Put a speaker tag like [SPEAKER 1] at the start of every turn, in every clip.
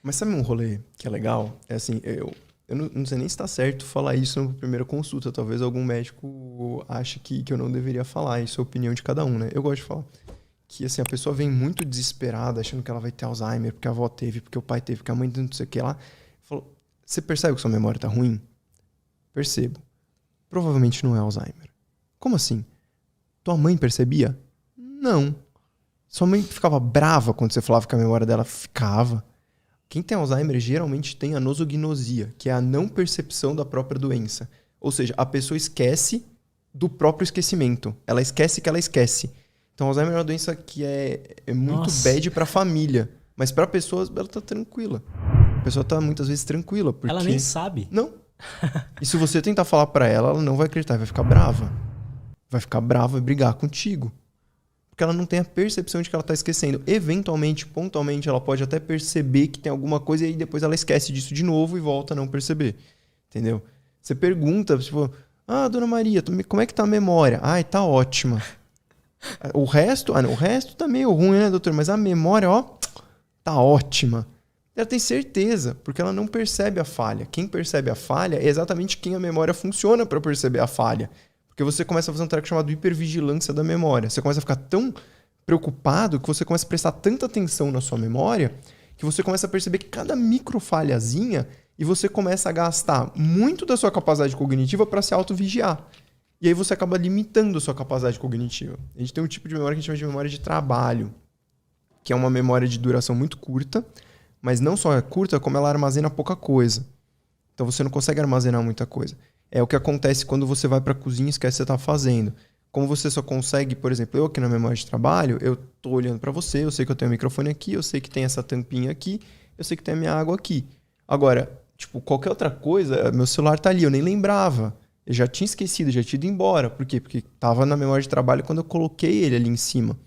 [SPEAKER 1] Mas sabe um rolê que é legal? É assim, eu não sei nem se tá certo falar isso na primeira consulta. Talvez algum médico ache que eu não deveria falar. Isso é a opinião de cada um, né? Eu gosto de falar. Que assim, a pessoa vem muito desesperada, achando que ela vai ter Alzheimer, porque a avó teve, porque o pai teve, porque a mãe não sei o que lá. Falou, você percebe que sua memória tá ruim? Percebo. Provavelmente não é Alzheimer. Como assim? Tua mãe percebia? Não. Sua mãe ficava brava quando você falava que a memória dela ficava. Quem tem Alzheimer geralmente tem a nosognosia, que é a não percepção da própria doença. Ou seja, a pessoa esquece do próprio esquecimento. Ela esquece que ela esquece. Então, Alzheimer é uma doença que é muito
[SPEAKER 2] Nossa.
[SPEAKER 1] bad pra família. Mas pra pessoa, ela tá tranquila. A pessoa tá muitas vezes tranquila, porque...
[SPEAKER 2] Ela nem sabe.
[SPEAKER 1] Não. E se você tentar falar pra ela, ela não vai acreditar, vai ficar brava. Vai ficar brava e brigar contigo. Porque ela não tem a percepção de que ela tá esquecendo. Eventualmente, pontualmente, ela pode até perceber que tem alguma coisa e aí depois ela esquece disso de novo e volta a não perceber. Entendeu? Você pergunta, tipo, dona Maria, como é que tá a memória? Ai, tá ótima. O resto, o resto tá meio ruim, né, doutor? Mas a memória, ó, tá ótima. Ela tem certeza, porque ela não percebe a falha. Quem percebe a falha é exatamente quem a memória funciona para perceber a falha. Porque você começa a fazer um treco chamado hipervigilância da memória. Você começa a ficar tão preocupado que você começa a prestar tanta atenção na sua memória que você começa a perceber que cada microfalhazinha e você começa a gastar muito da sua capacidade cognitiva para se autovigiar. E aí você acaba limitando a sua capacidade cognitiva. A gente tem um tipo de memória que a gente chama de memória de trabalho, que é uma memória de duração muito curta, mas não só é curta, como ela armazena pouca coisa. Então você não consegue armazenar muita coisa. É o que acontece quando você vai para a cozinha e esquece o que você está fazendo. Como você só consegue, por exemplo, eu aqui na memória de trabalho, eu tô olhando para você, eu sei que eu tenho o microfone aqui, eu sei que tem essa tampinha aqui, eu sei que tem a minha água aqui. Agora, tipo, qualquer outra coisa, meu celular tá ali, eu nem lembrava. Eu já tinha esquecido, já tinha ido embora. Por quê? Porque tava na memória de trabalho quando eu coloquei ele ali em cima.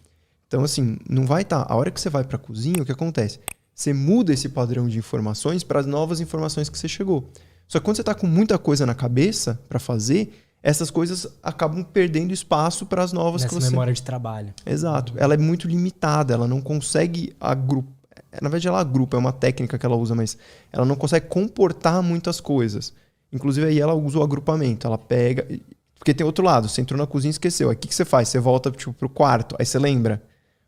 [SPEAKER 1] Então, assim, não vai estar. A hora que você vai para a cozinha, o que acontece? Você muda esse padrão de informações para as novas informações que você chegou. Só que quando você está com muita coisa na cabeça para fazer, essas coisas acabam perdendo espaço para as novas
[SPEAKER 2] Nessa
[SPEAKER 1] que você...
[SPEAKER 2] memória de trabalho.
[SPEAKER 1] Exato. Ela é muito limitada, ela não consegue agrupar. Na verdade, ela agrupa, é uma técnica que ela usa, mas ela não consegue comportar muitas coisas. Inclusive, aí ela usa o agrupamento. Ela pega... Porque tem outro lado, você entrou na cozinha e esqueceu. Aí o que você faz? Você volta tipo, pro quarto, aí você lembra.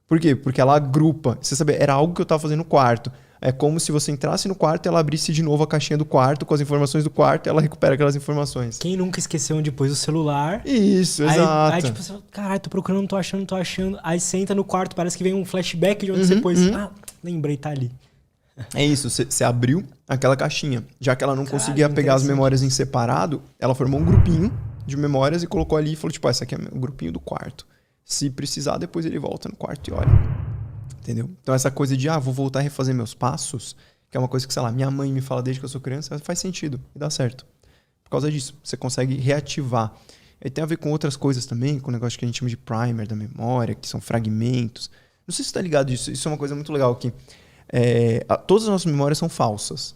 [SPEAKER 1] Por quê? Porque ela agrupa. Você sabe, era algo que eu estava fazendo no quarto. É como se você entrasse no quarto e ela abrisse de novo a caixinha do quarto com as informações do quarto e ela recupera aquelas informações.
[SPEAKER 2] Quem nunca esqueceu onde pôs o celular?
[SPEAKER 1] Isso, exato.
[SPEAKER 2] Aí tipo, você, caralho, tô procurando, não tô achando, não tô achando. Aí você entra no quarto, parece que vem um flashback de onde você pôs. Ah, lembrei, tá ali.
[SPEAKER 1] É isso, você abriu aquela caixinha. Já que ela não conseguia pegar as memórias em separado, ela formou um grupinho de memórias e colocou ali e falou, tipo, esse aqui é o grupinho do quarto. Se precisar, depois ele volta no quarto e olha. Entendeu? Então essa coisa de, vou voltar a refazer meus passos, que é uma coisa que, sei lá, minha mãe me fala desde que eu sou criança, faz sentido e dá certo. Por causa disso, você consegue reativar. E tem a ver com outras coisas também, com o negócio que a gente chama de primer da memória, que são fragmentos. Não sei se você tá ligado disso, isso é uma coisa muito legal aqui. Todas as nossas memórias são falsas.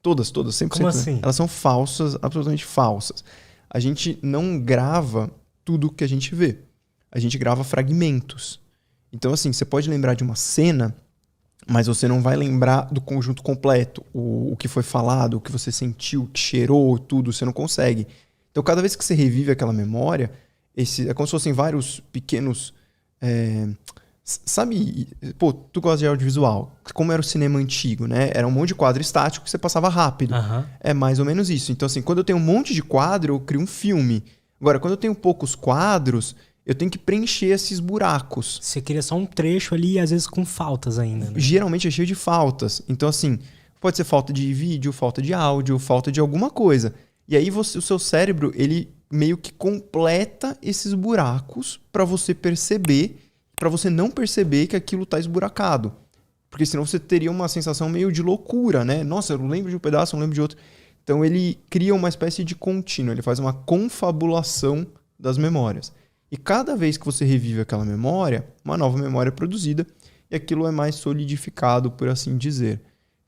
[SPEAKER 1] Todas, 100%.
[SPEAKER 2] Como assim?
[SPEAKER 1] Elas são falsas, absolutamente falsas. A gente não grava tudo que a gente vê. A gente grava fragmentos. Então, assim, você pode lembrar de uma cena, mas você não vai lembrar do conjunto completo. O que foi falado, o que você sentiu, o que cheirou, tudo, você não consegue. Então, cada vez que você revive aquela memória, é como se fossem vários pequenos... Sabe, pô, tu gosta de audiovisual. Como era o cinema antigo, né? Era um monte de quadro estático que você passava rápido.
[SPEAKER 2] Uhum.
[SPEAKER 1] É mais ou menos isso. Então, assim, quando eu tenho um monte de quadro, eu crio um filme. Agora, quando eu tenho poucos quadros, eu tenho que preencher esses buracos.
[SPEAKER 2] Você queria só um trecho ali, às vezes com faltas ainda, né?
[SPEAKER 1] Geralmente é cheio de faltas. Então, assim, pode ser falta de vídeo, falta de áudio, falta de alguma coisa. E aí o seu cérebro, ele meio que completa esses buracos para você perceber, para você não perceber que aquilo tá esburacado. Porque senão você teria uma sensação meio de loucura, né? Nossa, eu não lembro de um pedaço, eu não lembro de outro. Então ele cria uma espécie de contínuo, ele faz uma confabulação das memórias. E cada vez que você revive aquela memória, uma nova memória é produzida e aquilo é mais solidificado, por assim dizer.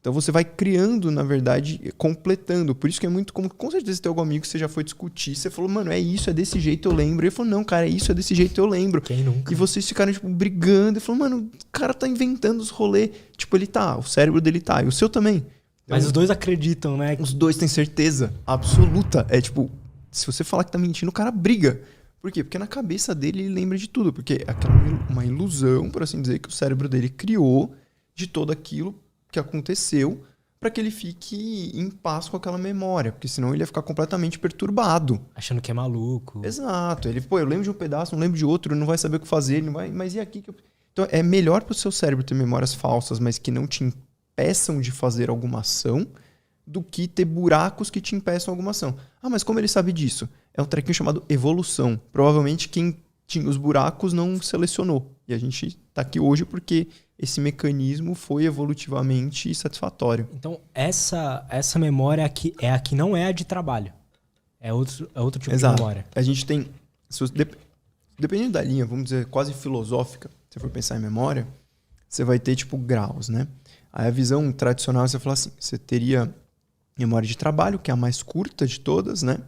[SPEAKER 1] Então você vai criando, na verdade, completando. Por isso que é muito comum, com certeza tem algum amigo que você já foi discutir, você falou, mano, é isso, é desse jeito, eu lembro. E ele falou, não, cara, é isso, é desse jeito, eu lembro.
[SPEAKER 2] Quem nunca?
[SPEAKER 1] E vocês ficaram, tipo, brigando. E falou, mano, o cara tá inventando os rolês. Tipo, ele tá, o cérebro dele tá, e o seu também.
[SPEAKER 2] Mas os dois acreditam, né?
[SPEAKER 1] Os dois têm certeza absoluta. É tipo, se você falar que tá mentindo, o cara briga. Por quê? Porque na cabeça dele ele lembra de tudo. Porque é uma ilusão, por assim dizer, que o cérebro dele criou de todo aquilo que aconteceu para que ele fique em paz com aquela memória. Porque senão ele ia ficar completamente perturbado.
[SPEAKER 2] Achando que é maluco.
[SPEAKER 1] Exato. Ele, eu lembro de um pedaço, não lembro de outro, não vai saber o que fazer, não vai, mas e aqui que eu... Então é melhor pro seu cérebro ter memórias falsas, mas que não te impeçam de fazer alguma ação, do que ter buracos que te impeçam alguma ação. Ah, mas como ele sabe disso? É um trequinho chamado evolução. Provavelmente quem tinha os buracos não selecionou. E a gente tá aqui hoje porque esse mecanismo foi evolutivamente satisfatório.
[SPEAKER 2] Então, essa memória aqui é a que não é a de trabalho. É outro tipo
[SPEAKER 1] Exato.
[SPEAKER 2] de memória.
[SPEAKER 1] A gente tem... Dependendo da linha, vamos dizer, quase filosófica, se for pensar em memória, você vai ter, tipo, graus, né? Aí a visão tradicional, você fala assim, você teria memória de trabalho, que é a mais curta de todas, né?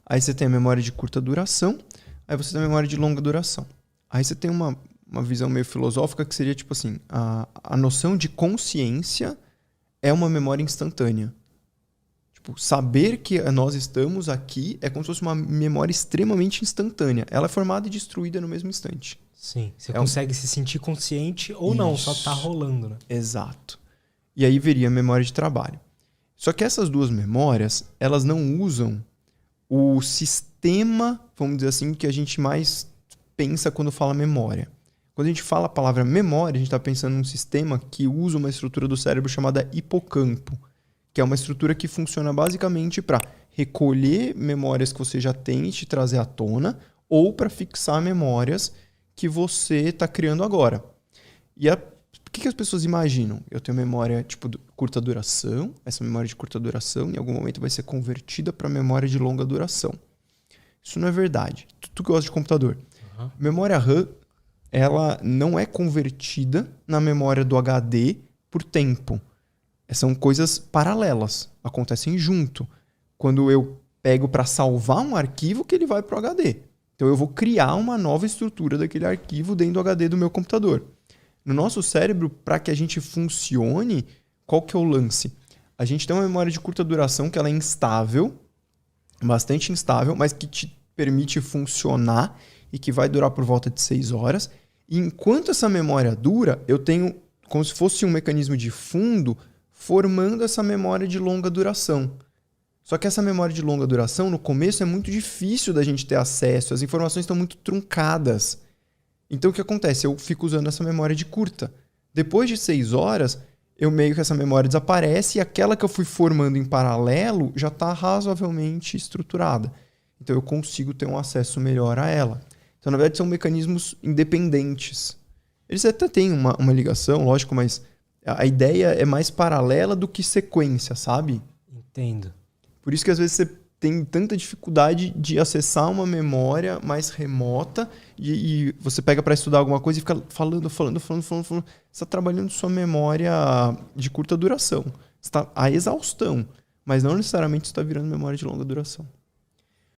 [SPEAKER 1] Aí você tem a memória de curta duração, aí você tem a memória de longa duração. Aí você tem uma visão meio filosófica que seria tipo assim, a noção de consciência é uma memória instantânea. Tipo, saber que nós estamos aqui é como se fosse uma memória extremamente instantânea. Ela é formada e destruída no mesmo instante.
[SPEAKER 2] Sim, você consegue se sentir consciente ou não, só tá rolando, né?
[SPEAKER 1] Exato. E aí viria a memória de trabalho. Só que essas duas memórias, elas não usam o sistema, vamos dizer assim, que a gente mais pensa quando fala memória. Quando a gente fala a palavra memória, a gente está pensando num sistema que usa uma estrutura do cérebro chamada hipocampo, que é uma estrutura que funciona basicamente para recolher memórias que você já tem e te trazer à tona, ou para fixar memórias que você está criando agora. E o que as pessoas imaginam? Eu tenho memória tipo curta duração, essa memória de curta duração em algum momento vai ser convertida para memória de longa duração. Isso não é verdade. Tu que gosta de computador. Uhum. Memória RAM, ela não é convertida na memória do HD por tempo. São coisas paralelas, acontecem junto. Quando eu pego para salvar um arquivo, que ele vai para o HD. Então eu vou criar uma nova estrutura daquele arquivo dentro do HD do meu computador. No nosso cérebro, para que a gente funcione, qual que é o lance? A gente tem uma memória de curta duração que ela é instável, bastante instável, mas que te permite funcionar e que vai durar por volta de 6 horas. E enquanto essa memória dura, eu tenho como se fosse um mecanismo de fundo formando essa memória de longa duração. Só que essa memória de longa duração, no começo, é muito difícil da gente ter acesso, as informações estão muito truncadas. Então o que acontece? Eu fico usando essa memória de curta. Depois de 6 horas, eu meio que essa memória desaparece e aquela que eu fui formando em paralelo já está razoavelmente estruturada. Então eu consigo ter um acesso melhor a ela. Então, na verdade, são mecanismos independentes. Eles até têm uma ligação, lógico, mas a ideia é mais paralela do que sequência, sabe?
[SPEAKER 2] Entendo.
[SPEAKER 1] Por isso que às vezes você tem tanta dificuldade de acessar uma memória mais remota e você pega para estudar alguma coisa e fica falando. Você está trabalhando sua memória de curta duração. Você está a exaustão, mas não necessariamente está virando memória de longa duração.